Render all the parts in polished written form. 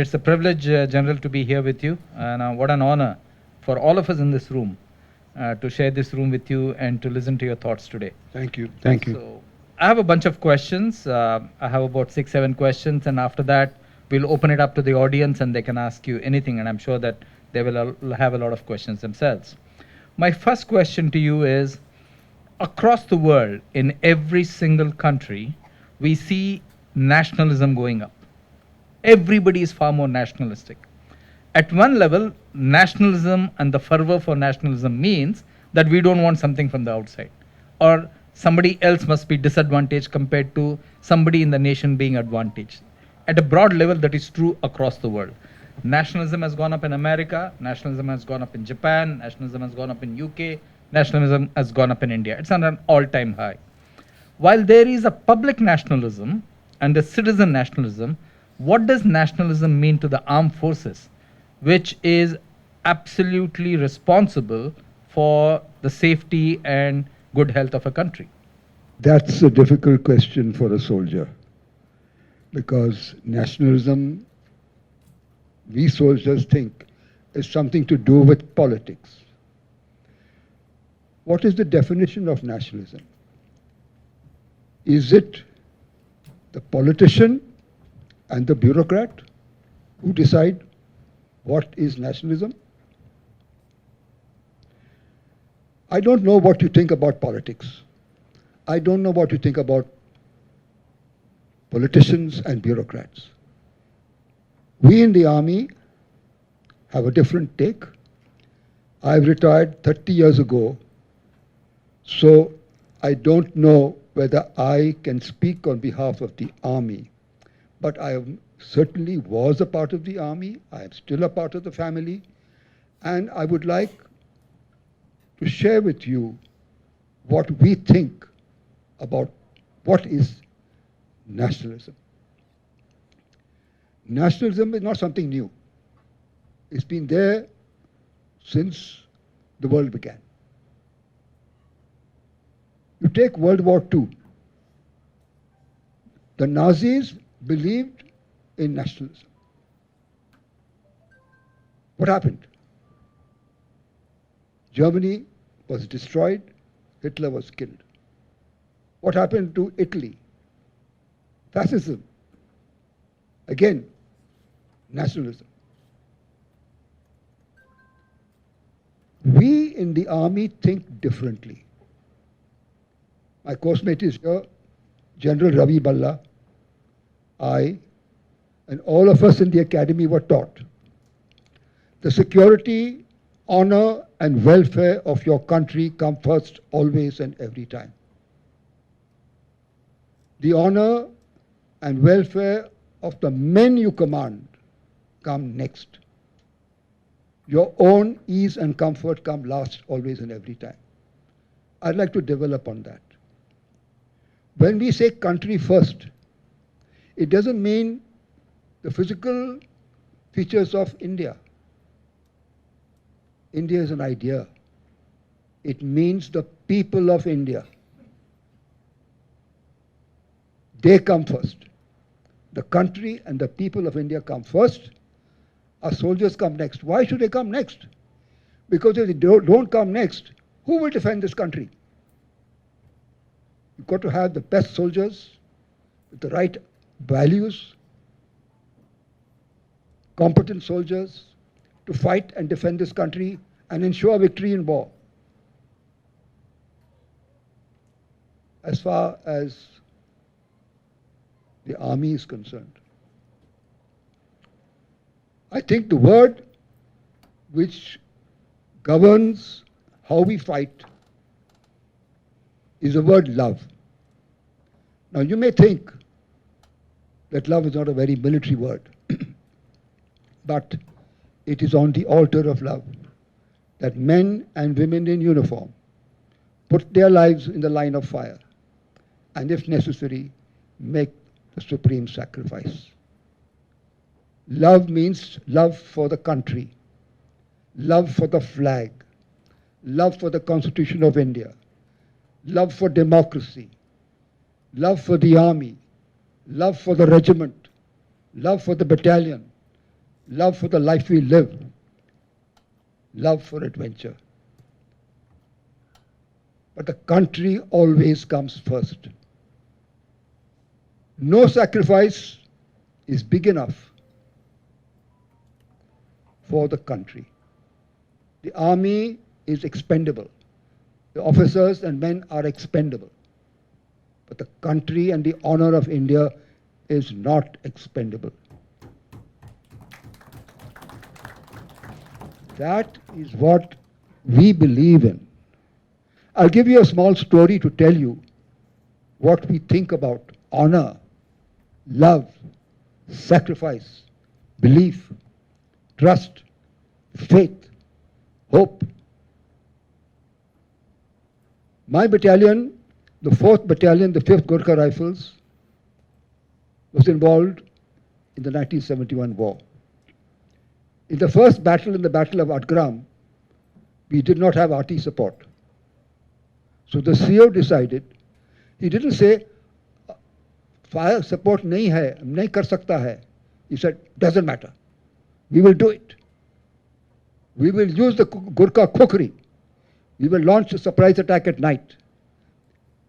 it's a privilege, General, to be here with you. And what an honor for all of us in this room to share this room with you and to listen to your thoughts today. Thank you. Thank you. So I have a bunch of questions. I have about 6-7 questions, and after that, we'll open it up to the audience and they can ask you anything, and I'm sure that they will have a lot of questions themselves. My first question to you is, across the world, in every single country, we see nationalism going up. Everybody is far more nationalistic. At one level, nationalism and the fervor for nationalism means that we don't want something from the outside, or somebody else must be disadvantaged compared to somebody in the nation being advantaged. At a broad level, that is true across the world. Nationalism has gone up in America, nationalism has gone up in Japan, nationalism has gone up in UK, nationalism has gone up in India. It's on an all-time high. While there is a public nationalism and a citizen nationalism, what does nationalism mean to the armed forces, which is absolutely responsible for the safety and good health of a country? That's a difficult question for a soldier, because nationalism, we soldiers think, is something to do with politics. What is the definition of nationalism? Is it the politician and the bureaucrat who decide what is nationalism? I don't know what you think about politics. I don't know what you think about politicians and bureaucrats. We in the army have a different take. I've retired 30 years ago, so I don't know whether I can speak on behalf of the army. But I certainly was a part of the army. I am still a part of the family. And I would like to share with you what we think about what is nationalism. Nationalism is not something new. It's been there since the world began. You take World War II. The Nazis believed in nationalism. What happened? Germany was destroyed, Hitler was killed. What happened to Italy? Fascism. Again, nationalism. We in the army think differently. My course mate is here, General Ravi Balla. I and all of us in the academy were taught the security, honor and welfare of your country come first, always and every time. The honor and welfare of the men you command come next. Your own ease and comfort come last, always and every time. I'd like to develop on that. When we say country first, it doesn't mean the physical features of India. India is an idea. It means the people of India. They come first. The country and the people of India come first. Our soldiers come next. Why should they come next? Because if they don't come next, who will defend this country? You've got to have the best soldiers with the right values, competent soldiers to fight and defend this country and ensure victory in war. As far as the army is concerned, I think the word which governs how we fight is the word love. Now you may think that love is not a very military word, but it is on the altar of love that men and women in uniform put their lives in the line of fire and, if necessary, make the supreme sacrifice. Love means love for the country, love for the flag, love for the Constitution of India, love for democracy, love for the army, love for the regiment, love for the battalion, love for the life we live, love for adventure. But the country always comes first. No sacrifice is big enough for the country. The army is expendable. The officers and men are expendable. But the country and the honor of India is not expendable. That is what we believe in. I'll give you a small story to tell you what we think about honor, love, sacrifice, belief, trust, faith, hope. My battalion, the 4th Battalion, the 5th Gurkha Rifles, was involved in the 1971 war. In the first battle, in the Battle of Gurugram, we did not have RT support. So the CO decided, he didn't say, fire support nahi hai, nahi kar sakta hai. He said, doesn't matter. We will do it. We will use the Gurkha kukri. We will launch a surprise attack at night.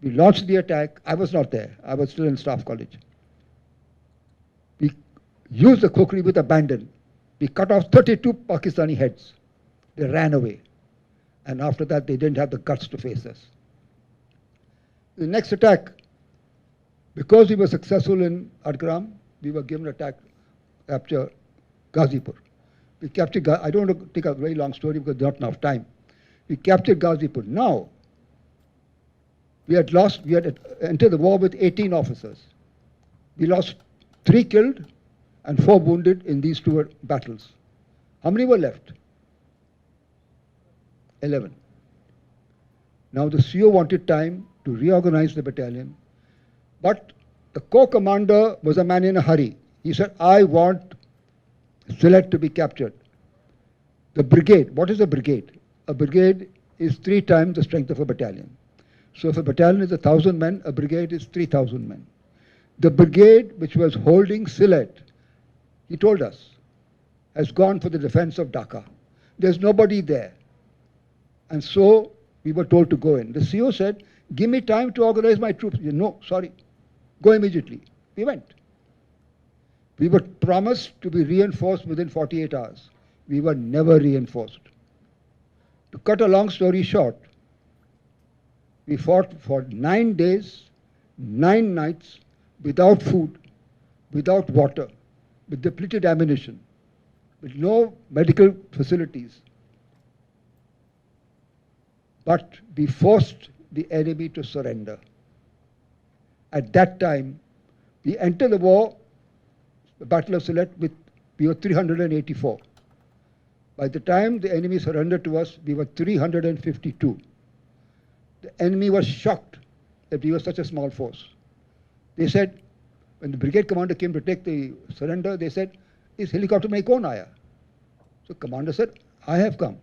We launched the attack. I was not there. I was still in staff college. We used the kukri with abandon. We cut off 32 Pakistani heads. They ran away. And after that, they didn't have the guts to face us. The next attack, because we were successful in Gurugram, we were given capture Ghazipur. We captured, I don't want to take a very long story because there's not enough time. We captured Ghazipur. Now, we had entered the war with 18 officers. We lost 3 killed and 4 wounded in these 2 battles. How many were left? 11. Now the CO wanted time to reorganize the battalion, but the corps commander was a man in a hurry. He said, I want Sylhet to be captured. The brigade, what is a brigade? A brigade is 3 times the strength of a battalion. So if a battalion is 1,000 men, a brigade is 3,000 men. The brigade which was holding Sylhet, he told us, has gone for the defense of Dhaka. There's nobody there. And so we were told to go in. The CO said, give me time to organize my troops. No, sorry, go immediately. We went. We were promised to be reinforced within 48 hours. We were never reinforced. To cut a long story short, we fought for 9 days, 9 nights, without food, without water, with depleted ammunition, with no medical facilities. But we forced the enemy to surrender. At that time, we entered the war, the Battle of Sylhet, we were 384. By the time the enemy surrendered to us, we were 352. The enemy was shocked that we were such a small force. They said, when the brigade commander came to take the surrender, they said, is helicopter mein kaun aaya? So commander said, I have come.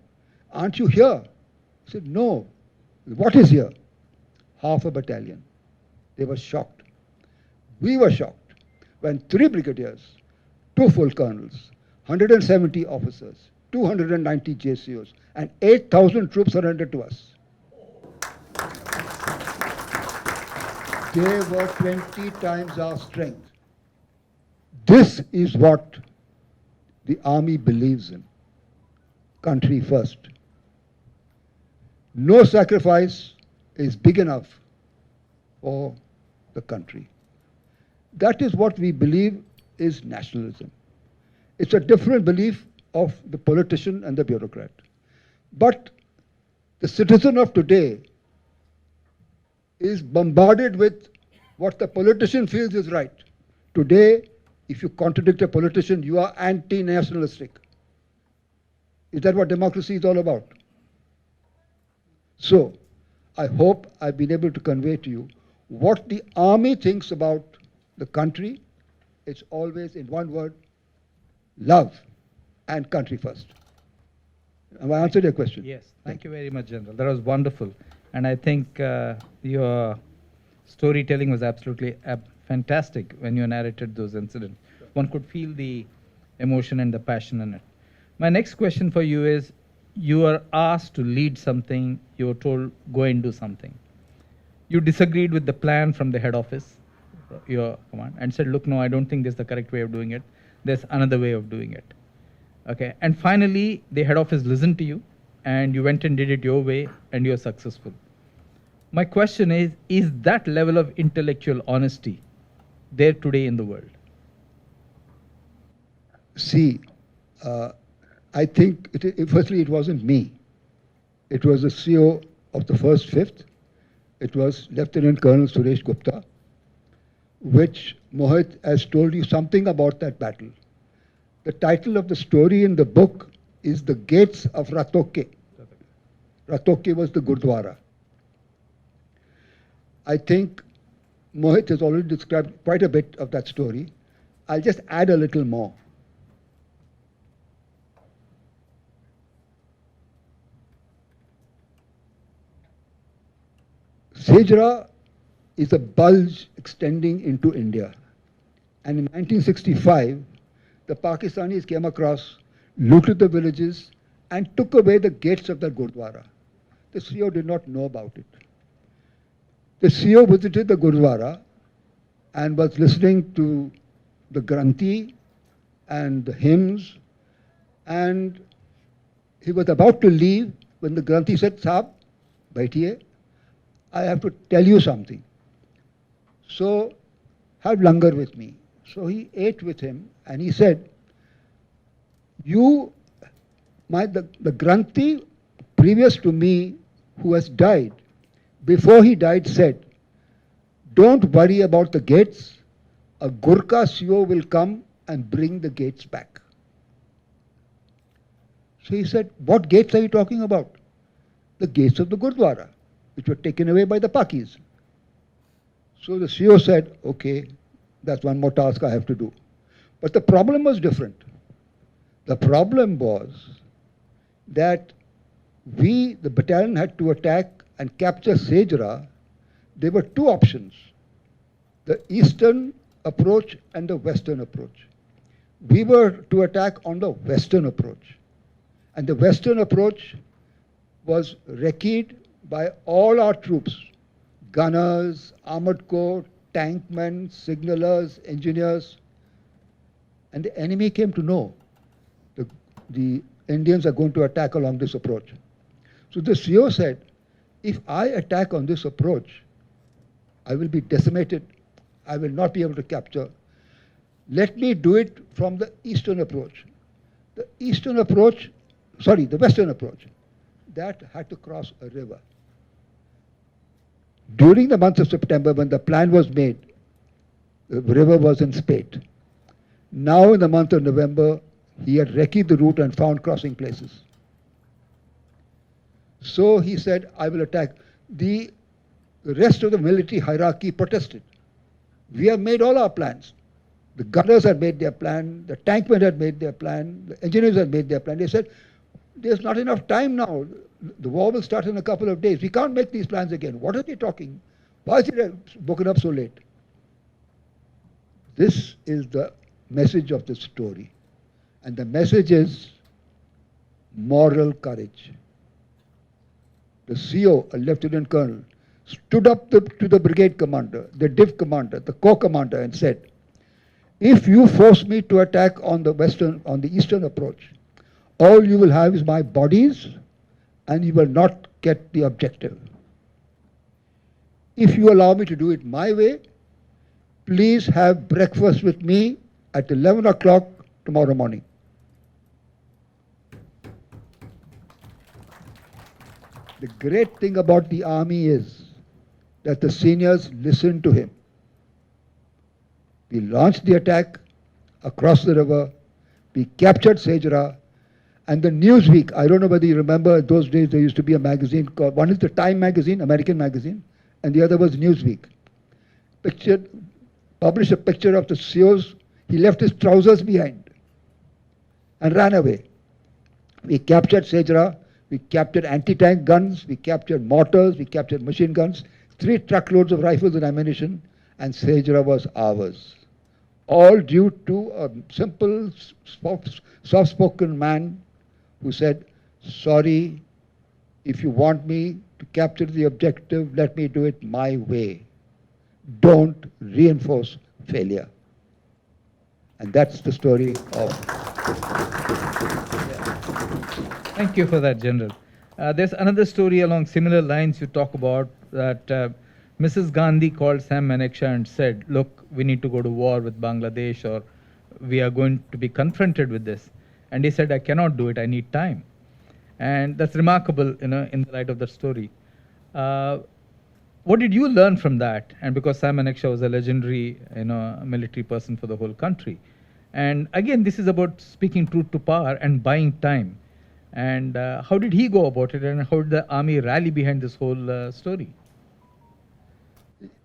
Aren't you here? He said, no. What is here? Half a battalion. They were shocked. We were shocked when 3 brigadiers, 2 full colonels, 170 officers, 290 JCOs, and 8,000 troops surrendered to us. They were 20 times our strength. This is what the army believes in. Country first. No sacrifice is big enough for the country. That is what we believe is nationalism. It's a different belief of the politician and the bureaucrat. But the citizen of today is bombarded with what the politician feels is right. Today, if you contradict a politician, you are anti-nationalistic. Is that what democracy is all about? So, I hope I've been able to convey to you what the army thinks about the country. It's always in one word, love and country first. Have I answered your question? Yes, thank you very much, General. That was wonderful. And I think your storytelling was absolutely fantastic when you narrated those incidents. One could feel the emotion and the passion in it. My next question for you is, you are asked to lead something, you were told go and do something. You disagreed with the plan from the head office, your command, and said, look, no, I don't think this is the correct way of doing it. There's another way of doing it. Okay, and finally, the head office listened to you, and you went and did it your way, and you're successful. My question is that level of intellectual honesty there today in the world? See, I think, firstly, it wasn't me. It was the CEO of the first fifth. It was Lieutenant Colonel Suresh Gupta, which Mohit has told you something about that battle. The title of the story in the book is The Gates of Ratoke. Ratoke was the Gurdwara. I think Mohit has already described quite a bit of that story. I'll just add a little more. Sejra is a bulge extending into India. And in 1965, the Pakistanis came across, looted the villages, and took away the gates of the Gurdwara. The CEO did not know about it. The CEO visited the Gurdwara and was listening to the Granthi and the hymns, and he was about to leave when the Granthi said, Saab, baithiye, I have to tell you something. So have langar with me. So he ate with him and he said, the Granthi previous to me who has died, before he died said, don't worry about the gates, a Gurkha CEO will come and bring the gates back. So he said, what gates are you talking about? The gates of the Gurdwara, which were taken away by the Pakis. So the CEO said, okay, that's one more task I have to do. But the problem was different. The problem was that the battalion had to attack and capture Sejra. There were two options, the eastern approach and the western approach. We were to attack on the western approach. And the western approach was recceed by all our troops, gunners, armored corps, tankmen, signalers, engineers. And the enemy came to know the Indians are going to attack along this approach. So the CEO said, if I attack on this approach, I will be decimated. I will not be able to capture. Let me do it from the eastern approach. The western approach, that had to cross a river. During the month of September, when the plan was made, the river was in spate. Now in the month of November, he had recceed the route and found crossing places. So he said, I will attack. The rest of the military hierarchy protested. We have made all our plans. The gunners had made their plan, the tankmen had made their plan, the engineers had made their plan. They said, there's not enough time now. The war will start in a couple of days. We can't make these plans again. What are they talking? Why is it broken up so late? This is the message of the story. And the message is moral courage. The CEO, a lieutenant colonel, stood up to the brigade commander, the div commander, the corps commander, and said, if you force me to attack on the eastern approach, all you will have is my bodies and you will not get the objective. If you allow me to do it my way, please have breakfast with me at 11 o'clock tomorrow morning. The great thing about the army is that the seniors listened to him. We launched the attack across the river. We captured Sejra. And the Newsweek, I don't know whether you remember, those days there used to be a magazine called, one is the Time magazine, American magazine, and the other was Newsweek. Published a picture of the CEOs. He left his trousers behind and ran away. We captured Sejra. We captured anti-tank guns. We captured mortars. We captured machine guns. 3 truckloads of rifles and ammunition. And Sejra was ours. all due to a simple, soft-spoken man who said, sorry, if you want me to capture the objective, let me do it my way. Don't reinforce failure. And that's the story of... Thank you for that, General. There's another story along similar lines you talk about that Mrs. Gandhi called Sam Manekshaw and said, look, we need to go to war with Bangladesh or we are going to be confronted with this. And he said, I cannot do it, I need time. And that's remarkable, in the light of that story. What did you learn from that? And because Sam Manekshaw was a legendary, military person for the whole country. And again, this is about speaking truth to power and buying time. And how did he go about it, and how did the army rally behind this whole story?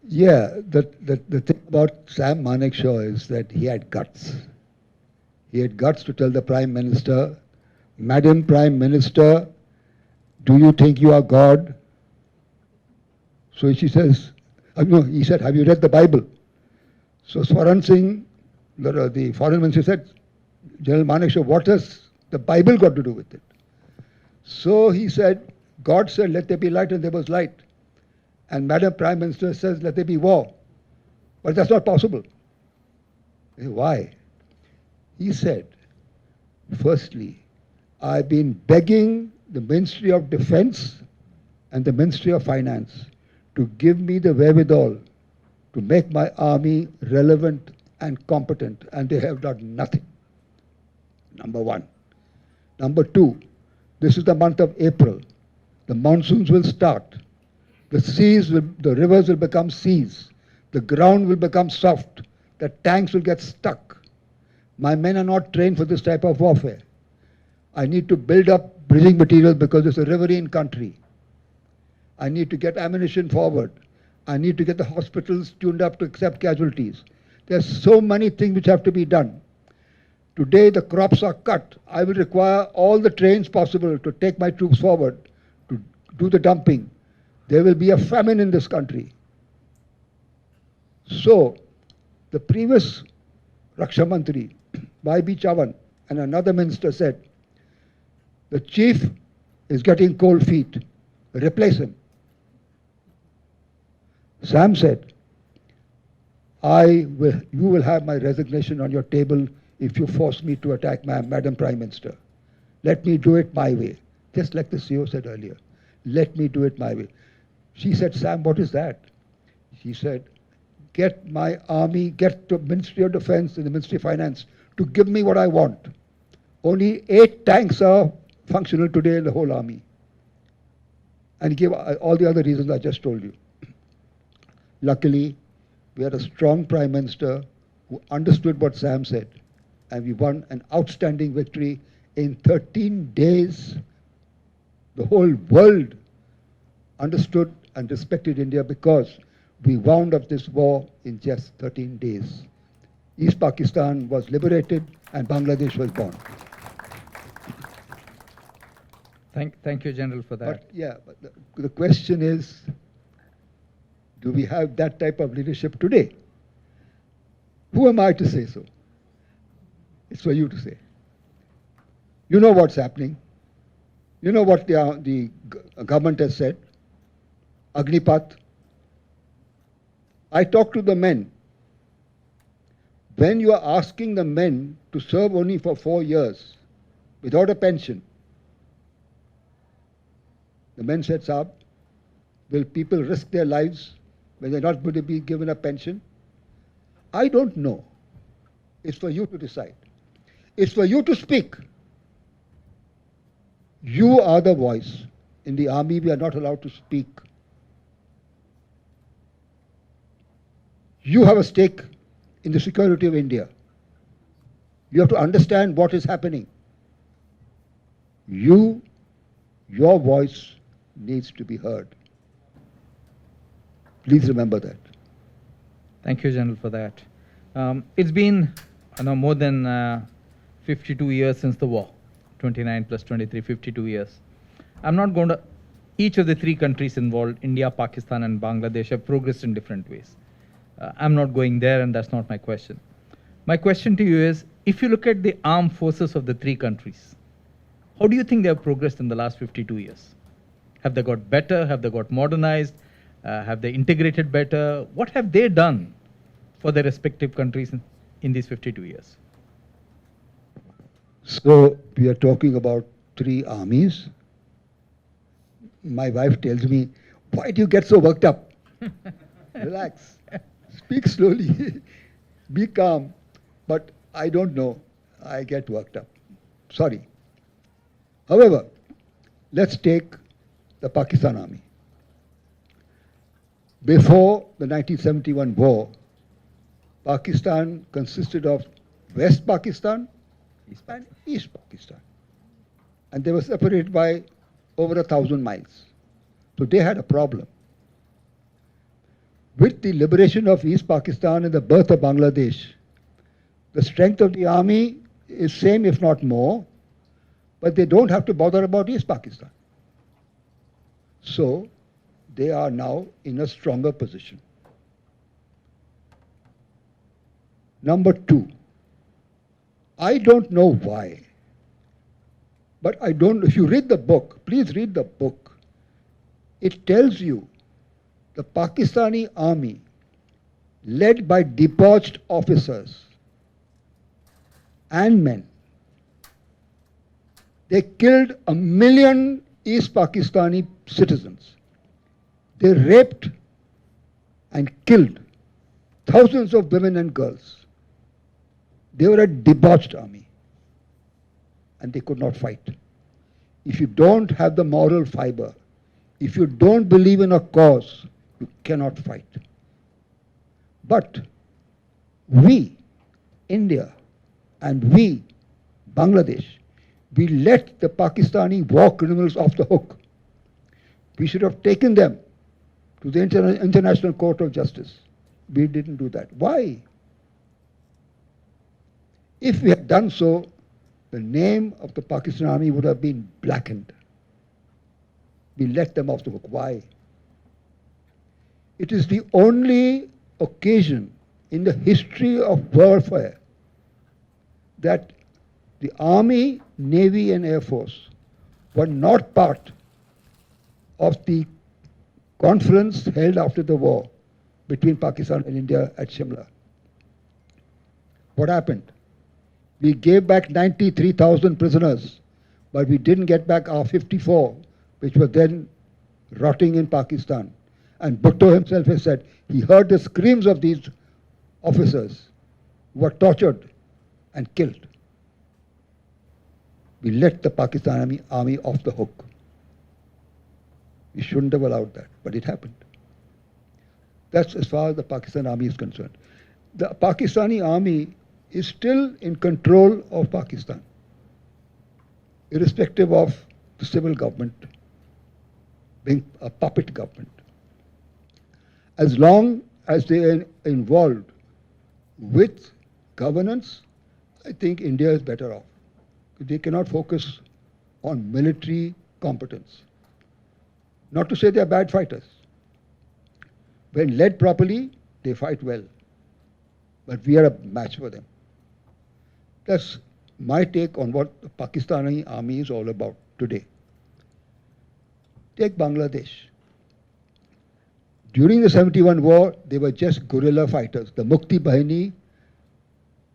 Yeah, the thing about Sam Manekshaw is that he had guts. He had guts to tell the Prime Minister, Madam Prime Minister, do you think you are God? So she says, no, he said, have you read the Bible? So Swaran Singh, the foreign minister, said, General Manekshaw, what has the Bible got to do with it? So he said, God said, let there be light, and there was light. And Madam Prime Minister says, let there be war. But that's not possible. Why? He said, firstly, I've been begging the Ministry of Defense and the Ministry of Finance to give me the wherewithal to make my army relevant and competent, and they have done nothing. Number one. Number two, this is the month of April. The monsoons will start. The rivers will become seas. The ground will become soft. The tanks will get stuck. My men are not trained for this type of warfare. I need to build up bridging materials because it's a riverine country. I need to get ammunition forward. I need to get the hospitals tuned up to accept casualties. There's so many things which have to be done. Today the crops are cut. I will require all the trains possible to take my troops forward, to do the dumping. There will be a famine in this country. So, the previous Raksha Mantri, Y.B. Chavan, and another minister said, the chief is getting cold feet. Replace him. Sam said, you will have my resignation on your table if you force me to attack Madam Prime Minister. Let me do it my way. Just like the CEO said earlier. Let me do it my way. She said, Sam, what is that? She said, get my army, get the Ministry of Defense and the Ministry of Finance to give me what I want. Only 8 tanks are functional today in the whole army. And give all the other reasons I just told you. Luckily, we had a strong Prime Minister who understood what Sam said. And we won an outstanding victory. In 13 days, the whole world understood and respected India because we wound up this war in just 13 days. East Pakistan was liberated and Bangladesh was born. Thank you, General, for that. But the question is, do we have that type of leadership today? Who am I to say so? It's for you to say. You know what's happening. You know what the government has said. Agnipath. I talk to the men. When you are asking the men to serve only for 4 years without a pension, the men said, Saab, will people risk their lives when they're not going to be given a pension? I don't know. It's for you to decide. It's for you to speak. You are the voice. In the army, we are not allowed to speak. You have a stake in the security of India. You have to understand what is happening. Your voice needs to be heard. Please remember that. Thank you, General, for that. It's been more than 52 years since the war. 29 plus 23, 52 years. I'm not going to... Each of the 3 countries involved, India, Pakistan and Bangladesh, have progressed in different ways. I'm not going there, and that's not my question. My question to you is, if you look at the armed forces of the three countries, how do you think they have progressed in the last 52 years? Have they got better? Have they got modernized? Have they integrated better? What have they done for their respective countries in these 52 years? So we are talking about three armies. My wife tells me, why do you get so worked up? Relax. Speak slowly. Be calm. But I don't know. I get worked up. Sorry. However, let's take the Pakistan army. Before the 1971 war, Pakistan consisted of West Pakistan and East Pakistan. And they were separated by over 1,000 miles. So they had a problem. With the liberation of East Pakistan and the birth of Bangladesh, the strength of the army is same if not more, but they don't have to bother about East Pakistan. So they are now in a stronger position. Number two, I don't know why, but if you read the book, please read the book. It tells you the Pakistani army, led by debauched officers and men, they killed 1 million East Pakistani citizens. They raped and killed thousands of women and girls. They were a debauched army and they could not fight. If you don't have the moral fiber, if you don't believe in a cause, you cannot fight. But we, India, and we, Bangladesh, we let the Pakistani war criminals off the hook. We should have taken them to the International Court of Justice. We didn't do that. Why? If we had done so, the name of the Pakistan army would have been blackened. We let them off the hook. Why? It is the only occasion in the history of warfare that the Army, Navy and Air Force were not part of the conference held after the war between Pakistan and India at Shimla. What happened? We gave back 93,000 prisoners, but we didn't get back our 54, which were then rotting in Pakistan. And Bhutto himself has said he heard the screams of these officers who were tortured and killed. We let the Pakistan army off the hook. We shouldn't have allowed that, but it happened. That's as far as the Pakistan army is concerned. The Pakistani army is still in control of Pakistan, irrespective of the civil government being a puppet government. As long as they are involved with governance, I think India is better off. They cannot focus on military competence. Not to say they are bad fighters. When led properly, they fight well. But we are a match for them. That's my take on what the Pakistani army is all about today. Take Bangladesh. During the 71 war, they were just guerrilla fighters. The Mukti Bahini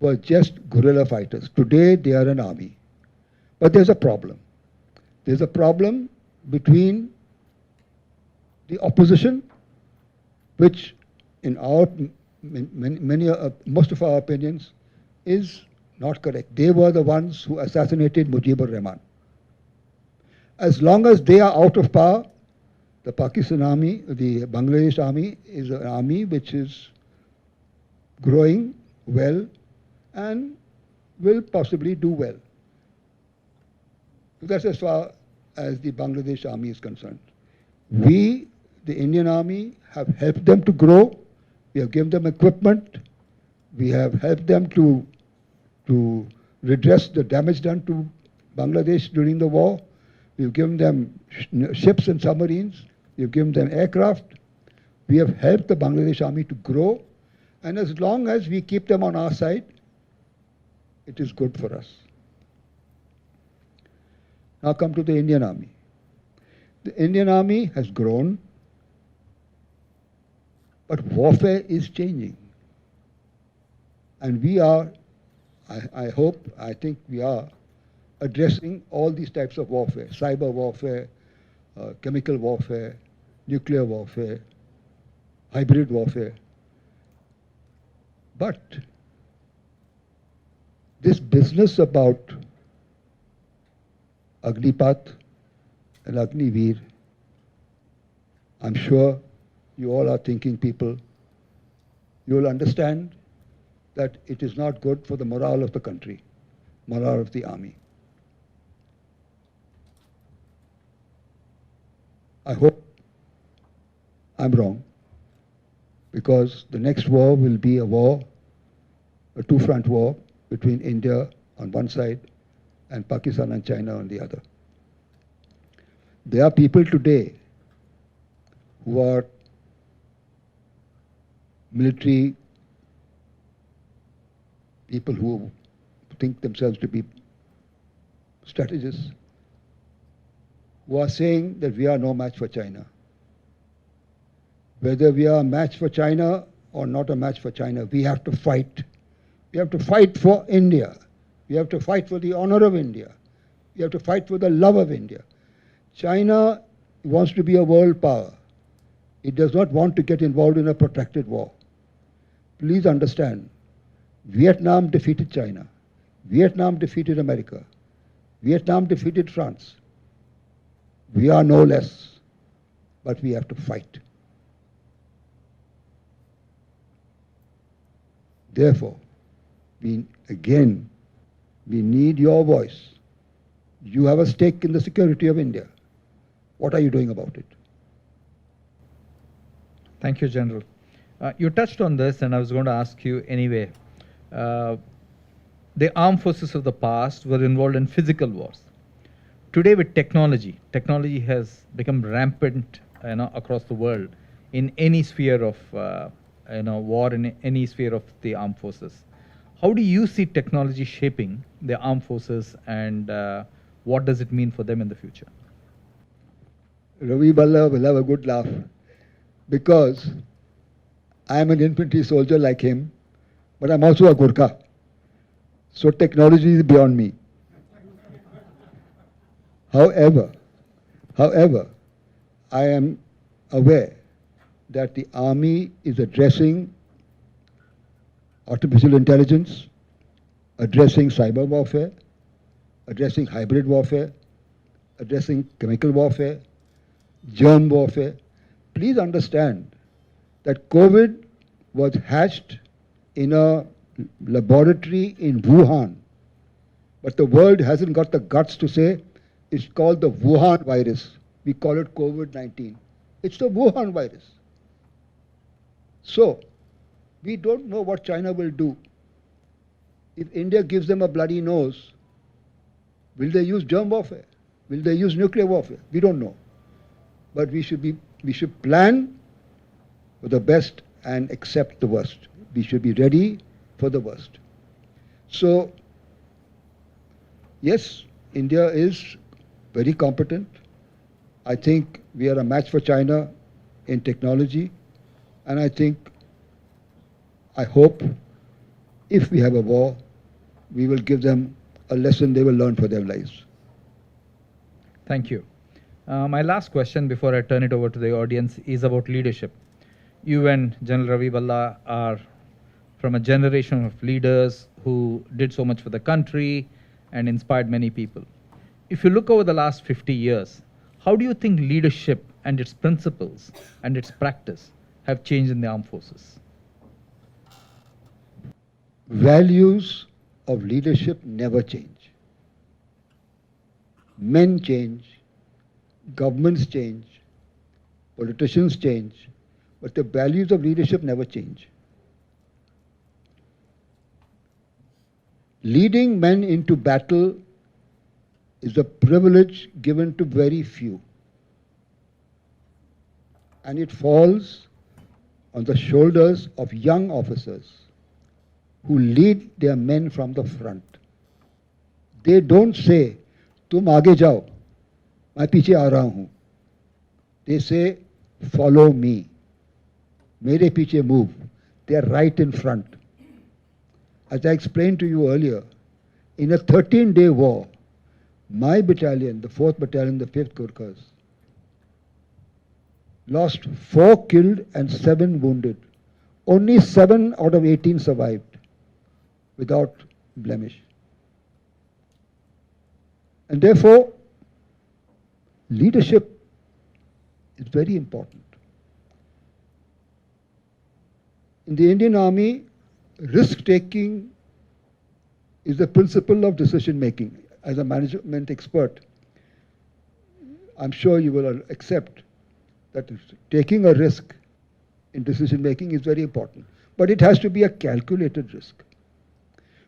were just guerrilla fighters. Today, they are an army. But there's a problem. There's a problem between the opposition, which in our most of our opinions is not correct. They were the ones who assassinated Mujibur Rahman. As long as they are out of power, the Pakistan army, the Bangladesh army is an army which is growing well and will possibly do well. That's as far as the Bangladesh army is concerned. We, the Indian army, have helped them to grow. We have given them equipment. We have helped them to redress the damage done to Bangladesh during the war. We've given them ships and submarines. We've given them aircraft. We have helped the Bangladesh army to grow. And as long as we keep them on our side, it is good for us. Now come to the Indian Army. The Indian Army has grown, but warfare is changing. And we are, I think we are addressing all these types of warfare: cyber warfare, chemical warfare, nuclear warfare, hybrid warfare. But this business about Agnipath and Agniveer, I'm sure you all are thinking people, you will understand that it is not good for the morale of the country, morale of the army. I hope I'm wrong, because the next war will be a war, a two-front war between India on one side and Pakistan and China on the other. There are people today who are military people who think themselves to be strategists, who are saying that we are no match for China. Whether we are a match for China or not a match for China, we have to fight. We have to fight for India. We have to fight for the honor of India. We have to fight for the love of India. China wants to be a world power. It does not want to get involved in a protracted war. Please understand, Vietnam defeated China. Vietnam defeated America. Vietnam defeated France. We are no less, but we have to fight. Therefore, we need your voice. You have a stake in the security of India. What are you doing about it? Thank you, General. You touched on this, and I was going to ask you anyway. The armed forces of the past were involved in physical wars. Today, with technology has become rampant, across the world in any sphere of war, in any sphere of the armed forces. How do you see technology shaping the armed forces, and what does it mean for them in the future? Ravi Balla will have a good laugh, because I am an infantry soldier like him, but I'm also a Gurkha. So technology is beyond me. However, I am aware that the army is addressing artificial intelligence, addressing cyber warfare, addressing hybrid warfare, addressing chemical warfare, germ warfare. Please understand that COVID was hatched in a laboratory in Wuhan, but the world hasn't got the guts to say it's called the Wuhan virus. We call it COVID-19. It's the Wuhan virus. So, we don't know what China will do. If India gives them a bloody nose, will they use germ warfare? Will they use nuclear warfare? We don't know. But we should plan for the best and accept the worst. We should be ready for the worst. So, yes, India is very competent. I think we are a match for China in technology, and I hope if we have a war, we will give them a lesson they will learn for their lives. Thank you. My last question before I turn it over to the audience is about leadership. You and General Ravi Balla are from a generation of leaders who did so much for the country and inspired many people. If you look over the last 50 years, how do you think leadership and its principles and its practice have changed in the armed forces? Values of leadership never change. Men change, governments change, politicians change, but the values of leadership never change. Leading men into battle is a privilege given to very few, and it falls on the shoulders of young officers who lead their men from the front. They don't say, तुम आगे जाओ, मैं पीछे आ रहा हूँ. They say, follow me. मेरे पीछे move. They are right in front. As I explained to you earlier, in a 13-day war, my battalion, the 4th Battalion, the 5th Gurkhas, lost 4 killed and 7 wounded. Only 7 out of 18 survived without blemish. And therefore, leadership is very important. In the Indian Army, risk-taking is the principle of decision-making. As a management expert, I'm sure you will accept that taking a risk in decision-making is very important. But it has to be a calculated risk.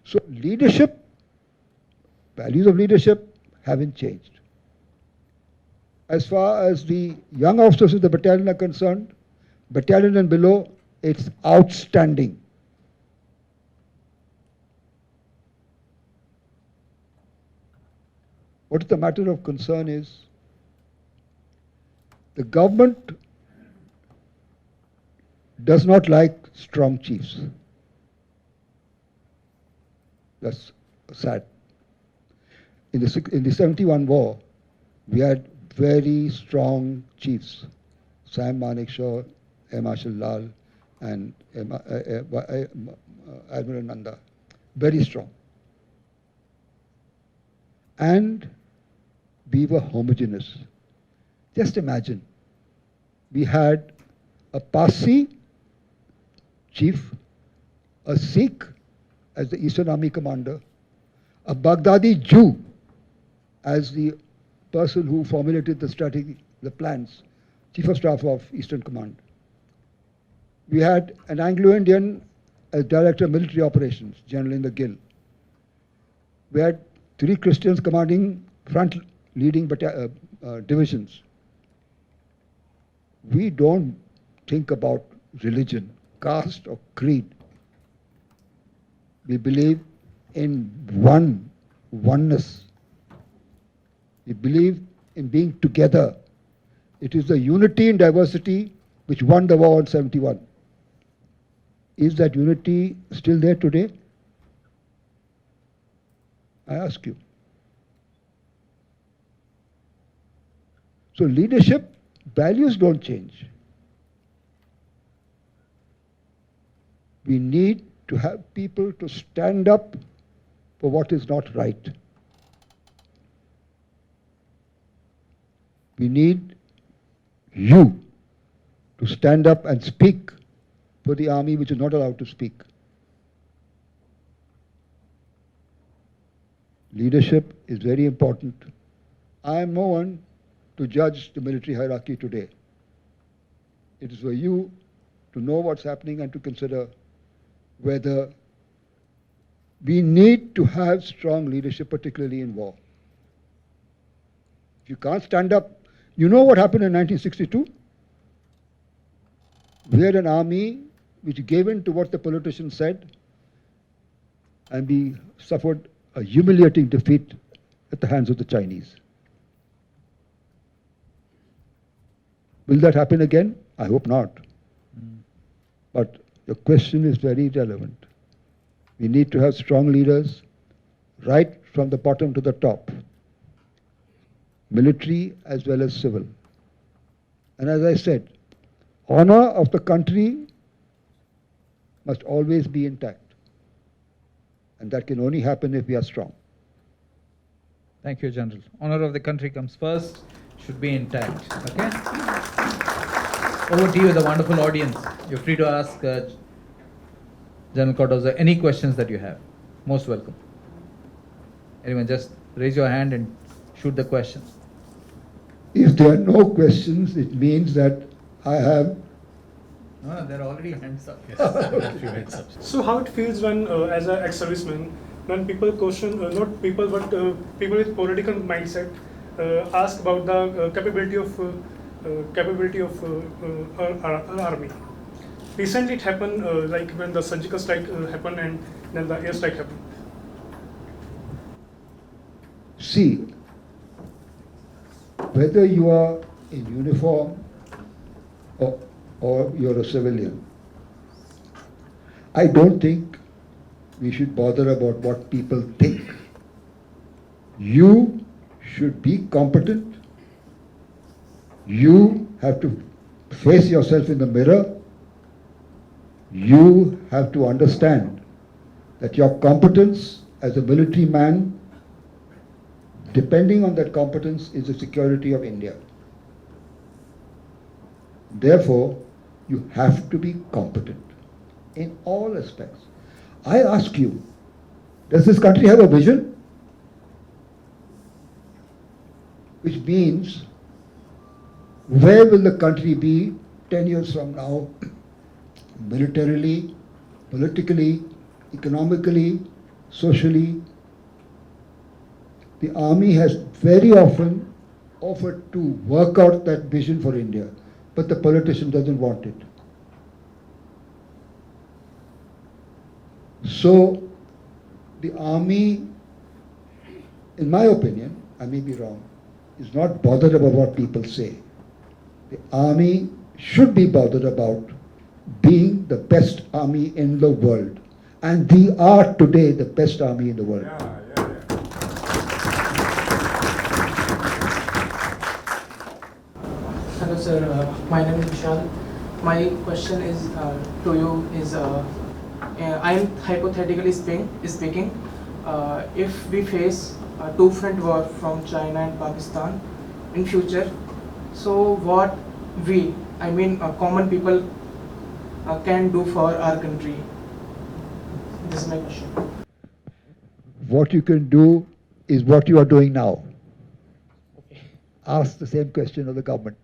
So leadership, values of leadership haven't changed. As far as the young officers of the battalion are concerned, battalion and below, it's outstanding. What is the matter of concern is the government does not like strong chiefs. That's sad. In the 71 war, we had very strong chiefs. Sam Manekshaw, Air Marshal Lal, and Admiral Nanda. Very strong. And we were homogeneous. Just imagine, we had a Parsi chief, a Sikh as the Eastern Army commander, a Baghdadi Jew as the person who formulated the strategy, the plans, Chief of Staff of Eastern Command. We had an Anglo-Indian as Director of Military Operations, General in the Gill. We had 3 Christians commanding front leading divisions. We don't think about religion, caste or creed. We believe in oneness. We believe in being together. It is the unity in diversity which won the war in 71. Is that unity still there today? I ask you. So leadership, values don't change. We need to have people to stand up for what is not right. We need you to stand up and speak for the army which is not allowed to speak. Leadership is very important. I am no one to judge the military hierarchy today. It is for you to know what's happening and to consider whether we need to have strong leadership, particularly in war. If you can't stand up, you know what happened in 1962? We had an army which gave in to what the politicians said, and we suffered a humiliating defeat at the hands of the Chinese. Will that happen again? I hope not. But the question is very relevant. We need to have strong leaders right from the bottom to the top, military as well as civil. And as I said, honor of the country must always be intact. And that can only happen if we are strong. Thank you, General. Honor of the country comes first, should be intact. Okay? Over to you, the wonderful audience. You're free to ask General Cardozo any questions that you have. Most welcome. Anyone, just raise your hand and shoot the question. If there are no questions, it means that I have. No, there are already hands up. Yes. Hands up. So how it feels when, as an ex-serviceman, when people question, not people, but people with political mindset ask about the capability of our army. Recently it happened, like when the surgical strike happened and then the air strike happened. See, whether you are in uniform or you're a civilian, I don't think we should bother about what people think. You should be competent. You have to face yourself in the mirror. You have to understand that your competence as a military man, depending on that competence, is the security of India. Therefore, you have to be competent in all aspects. I ask you, does this country have a vision? Which means, where will the country be 10 years from now, militarily, politically, economically, socially? The army has very often offered to work out that vision for India, but the politician doesn't want it. So, the army, in my opinion, I may be wrong, is not bothered about what people say. The army should be bothered about being the best army in the world. And we are today the best army in the world. Hello sir, my name is Vishal. My question is to you is, I am hypothetically speaking, if we face a two-front war from China and Pakistan in future, so what we, common people, can do for our country? This is my question. What you can do is what you are doing now. Okay. Ask the same question of the government.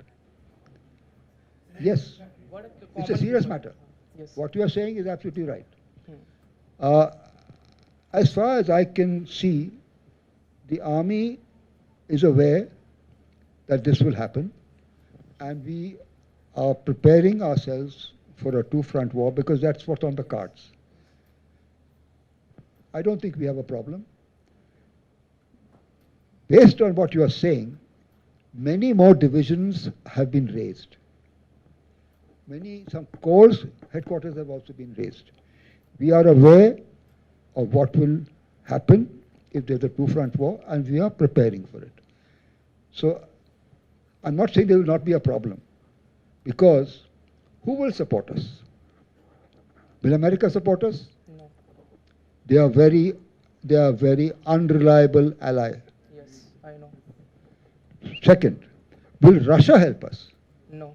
Yes, What if the it's a common serious people- matter. Yes. What you are saying is absolutely right. Hmm. As far as I can see, the army is aware that this will happen, and we are preparing ourselves for a two-front war because that's what's on the cards. I don't think we have a problem. Based on what you are saying, many more divisions have been raised. Some corps headquarters have also been raised. We are aware of what will happen if there's a two-front war, and we are preparing for it. So I'm not saying there will not be a problem, because who will support us? Will America support us? No. They are very unreliable ally. Yes, I know. Second, will Russia help us? No.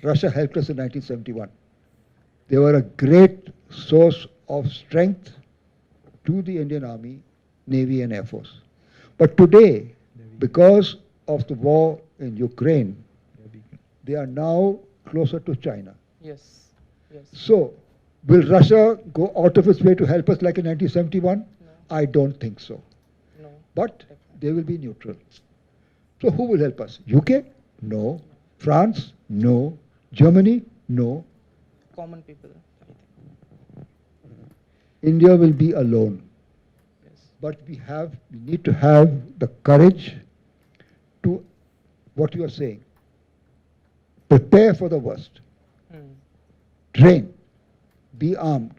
Russia helped us in 1971. They were a great source of strength to the Indian Army, Navy and Air Force. But today, because of the war in Ukraine, they are now closer to China. Yes. Yes. So, will Russia go out of its way to help us like in 1971? No. I don't think so. No. But they will be neutral. So who will help us? UK? No. France? No. Germany? No. Common people, I think. India will be alone. Yes. But we need to have the courage to, what you are saying, prepare for the worst. Hmm. Train, be armed,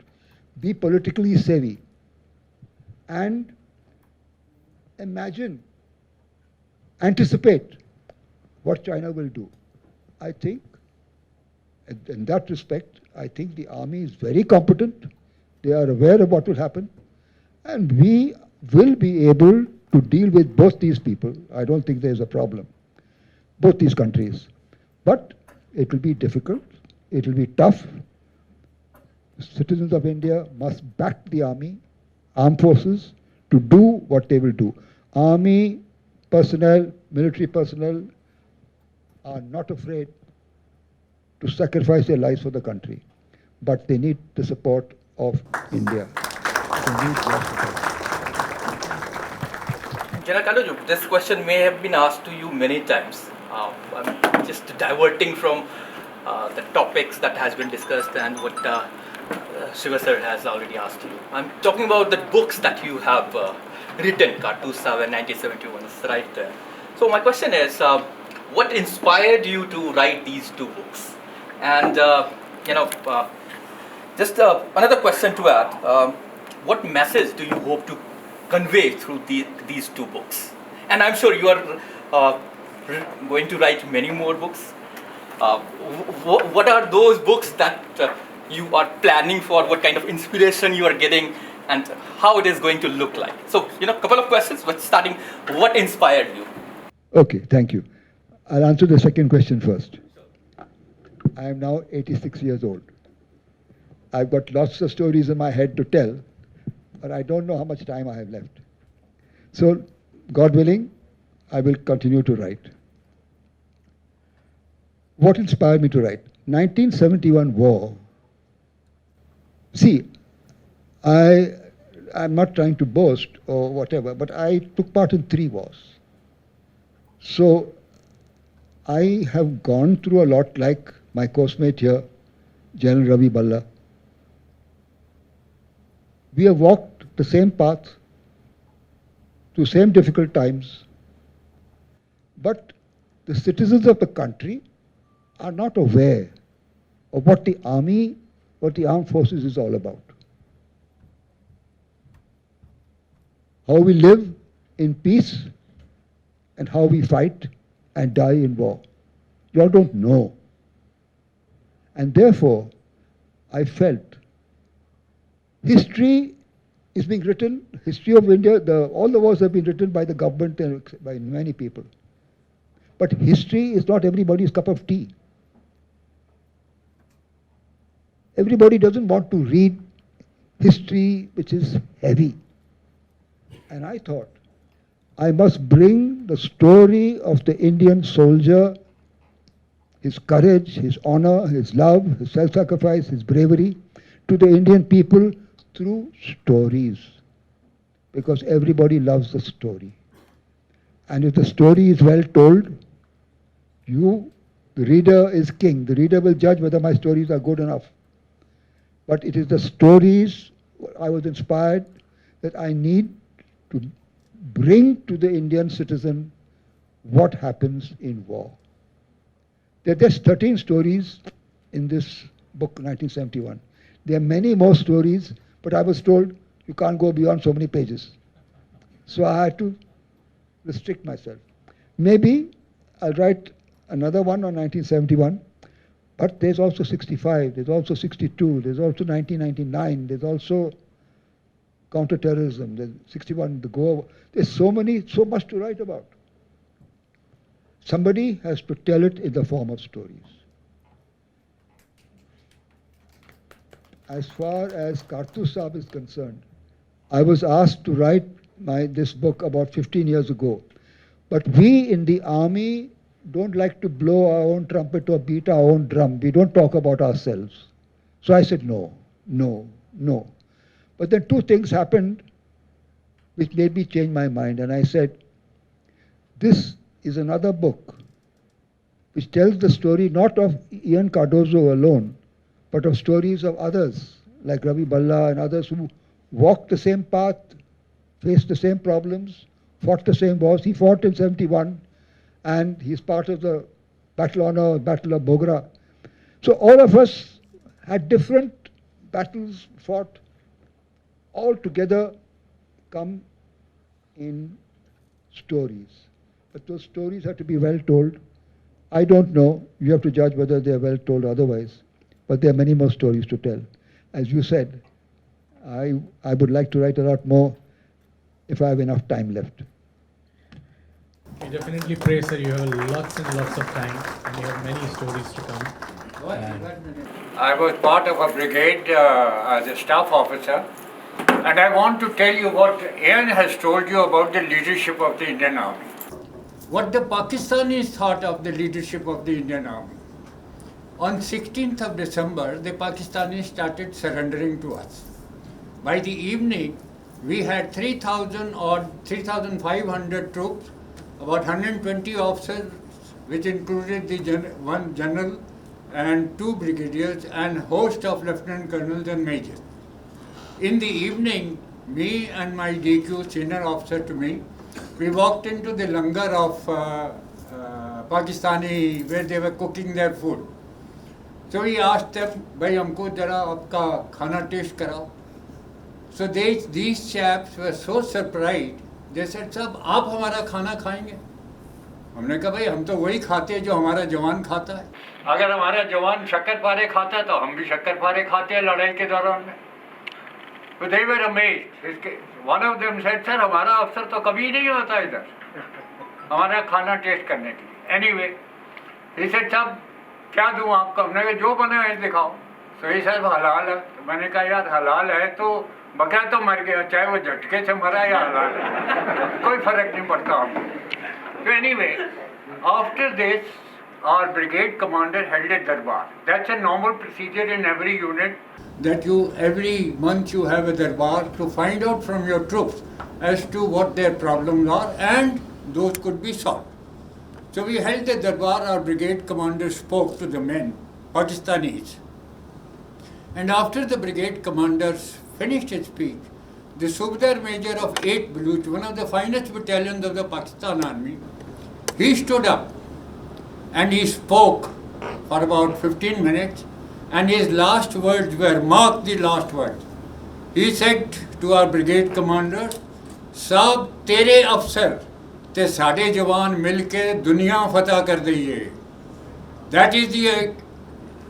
be politically savvy, and anticipate what China will do. I think, in that respect, I think the army is very competent. They are aware of what will happen, and we will be able to deal with both these people. I don't think there is a problem. Both these countries. But it will be difficult. It will be tough. Citizens of India must back the army, armed forces, to do what they will do. Army personnel, military personnel are not afraid to sacrifice their lives for the country. But they need the support of India. They need your support. General Cardozo, this question may have been asked to you many times. I'm just diverting from the topics that has been discussed and what Shiva sir has already asked you. I'm talking about the books that you have written, Cartoos Saab and 1971, is right there. So my question is, what inspired you to write these two books? And just another question to add, what message do you hope to convey through these two books? And I'm sure you are going to write many more books. What are those books that you are planning for? What kind of inspiration you are getting, and how it is going to look like? So, a couple of questions, but starting, what inspired you? Okay, thank you. I'll answer the second question first. I am now 86 years old. I've got lots of stories in my head to tell, but I don't know how much time I have left. So, God willing, I will continue to write. What inspired me to write? 1971 war. See, I'm not trying to boast or whatever, but I took part in 3 wars. So I have gone through a lot, like my coursemate here, General Ravi Balla. We have walked the same path through same difficult times, but the citizens of the country are not aware of what the army, what the armed forces is all about. How we live in peace and how we fight and die in war. You all don't know. And therefore, I felt history is being written, history of India, all the wars have been written by the government and by many people. But history is not everybody's cup of tea. Everybody doesn't want to read history which is heavy. And I thought, I must bring the story of the Indian soldier, his courage, his honor, his love, his self-sacrifice, his bravery, to the Indian people through stories. Because everybody loves the story. And if the story is well told, the reader is king. The reader will judge whether my stories are good enough. But it is the stories I was inspired that I need to bring to the Indian citizen what happens in war. There are just 13 stories in this book, 1971. There are many more stories, but I was told you can't go beyond so many pages. So I had to restrict myself. Maybe I'll write another one on 1971, but there's also 65, there's also 62, there's also 1999, there's also counterterrorism, there's 61, the Goa. There's so much to write about. Somebody has to tell it in the form of stories. As far as Cartoos Saab is concerned, I was asked to write this book about 15 years ago. But we in the army don't like to blow our own trumpet or beat our own drum. We don't talk about ourselves. So I said, no. But then 2 things happened which made me change my mind. And I said, this is another book which tells the story not of Ian Cardozo alone, but of stories of others like Ravi Balla and others who walked the same path, faced the same problems, fought the same wars. He fought in 71 and he's part of the Battle of Bogra. So all of us had different battles fought, all together come in stories. But those stories have to be well told. I don't know, you have to judge whether they are well told otherwise, but there are many more stories to tell. As you said, I would like to write a lot more if I have enough time left. We definitely pray, sir, you have lots and lots of time and you have many stories to come. I was part of a brigade as a staff officer, and I want to tell you what Ian has told you about the leadership of the Indian Army. What the Pakistanis thought of the leadership of the Indian Army. On 16th of December, the Pakistanis started surrendering to us. By the evening, we had 3,500 troops, about 120 officers, which included one general and 2 brigadiers and host of lieutenant colonels and majors. In the evening, me and my DQ, senior officer to me, we walked into the langar of Pakistani, where they were cooking their food. So we asked them, "Bhai, humko jara aapka khana taste karao." So these chaps were so surprised. They said, "Sab, aap hamara khana khayenge?" हमने कहा, भाई हम तो वही खाते हैं जो हमारा जवान खाता है। अगर हमारा जवान शक्कर पारे खाता है तो हम भी शक्कर पारे खाते हैं लड़ाई के दौरान में। तो they were amazed. One of them said, "sir, हमारा अफसर तो कभी नहीं होता इधर हमारा खाना टेस्ट करने के लिए." Anyway, he said, "साहब क्या दूँ आपको?" हमने कहा, "जो बना है दिखाओ." तो ये साहब हलाल है। तो मैंने कहा, यार हलाल है तो बकरा तो मर गया, चाहे वो झटके से मरा या हलाल है, कोई फर्क नहीं पड़ता हमको। So anyway, after this, our brigade commander held a darbar. That's a normal procedure in every unit. That every month you have a darbar to find out from your troops as to what their problems are and those could be solved. So we held the darbar, our brigade commander spoke to the men, Pakistanis. And after the brigade commander finished his speech, the Subedar Major of 8 Baluch, one of the finest battalions of the Pakistan Army, he stood up and he spoke for about 15 minutes, and his last words were, mark the last words. He said to our brigade commander, "Saab, tere afsar te sade jawan milke duniya fatah kar diye." That is the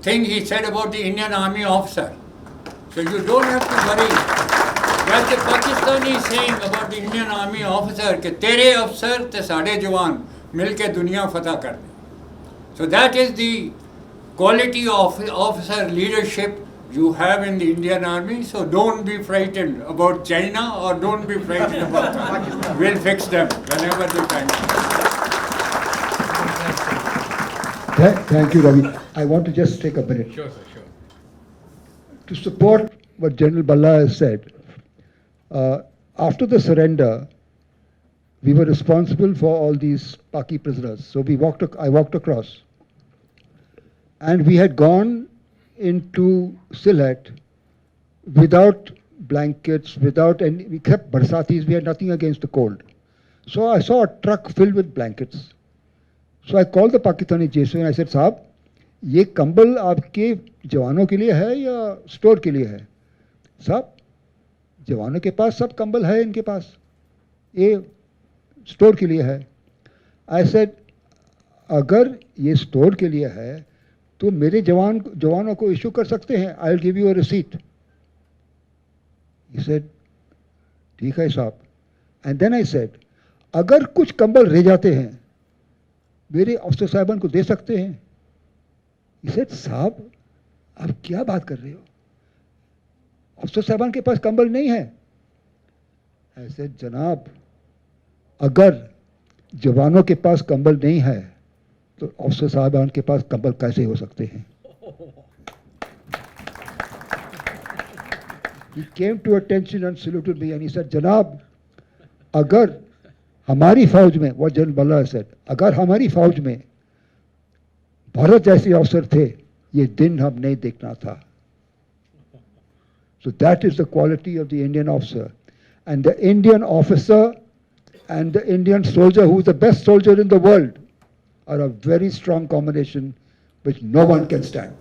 thing he said about the Indian Army officer. So you don't have to worry. That's the Pakistani saying about the Indian Army officer, कि तेरे अफसर ते साढ़े जवान मिलके दुनिया फतह कर दें. So that is the quality of officer leadership you have in the Indian Army. So don't be frightened about China or don't be frightened about Pakistan. We'll fix them whenever the time comes. Thank you, Ravi. I want to just take a minute. Sure, sir, sure. To support what General Balla has said, after the surrender, we were responsible for all these Paki prisoners. So I walked across. And we had gone into Sylhet without blankets, we kept barsatis, we had nothing against the cold. So I saw a truck filled with blankets. So I called the Pakistani JSO and I said, "Saab, ये कंबल आपके जवानों के लिए है या store के लिए है?" "साहब, जवानों के पास सब कंबल है इनके पास, ये स्टोर के लिए है." I said, "अगर ये स्टोर के लिए है तो मेरे जवानों को इशू कर सकते हैं, I'll give you a receipt." He said, "ठीक है साहब." And then I said, "अगर कुछ कंबल रह जाते हैं मेरे अफसर साहबान को दे सकते हैं?" He said, "साहब, आप क्या बात कर रहे हो, अफसर साहबान के पास कंबल नहीं है." I said, "जनाब, अगर जवानों के पास कंबल नहीं है तो अफसर साहबान के पास कंबल कैसे हो सकते हैं?" He came to attention and saluted me and he said, "जनाब, अगर हमारी फौज में," what General Balla said, "अगर हमारी फौज में भारत जैसे अफसर थे, ये दिन हम नहीं देखना था." So that is the quality of the Indian officer. And the Indian officer and the Indian soldier, who is the best soldier in the world, are a very strong combination which no one can stand.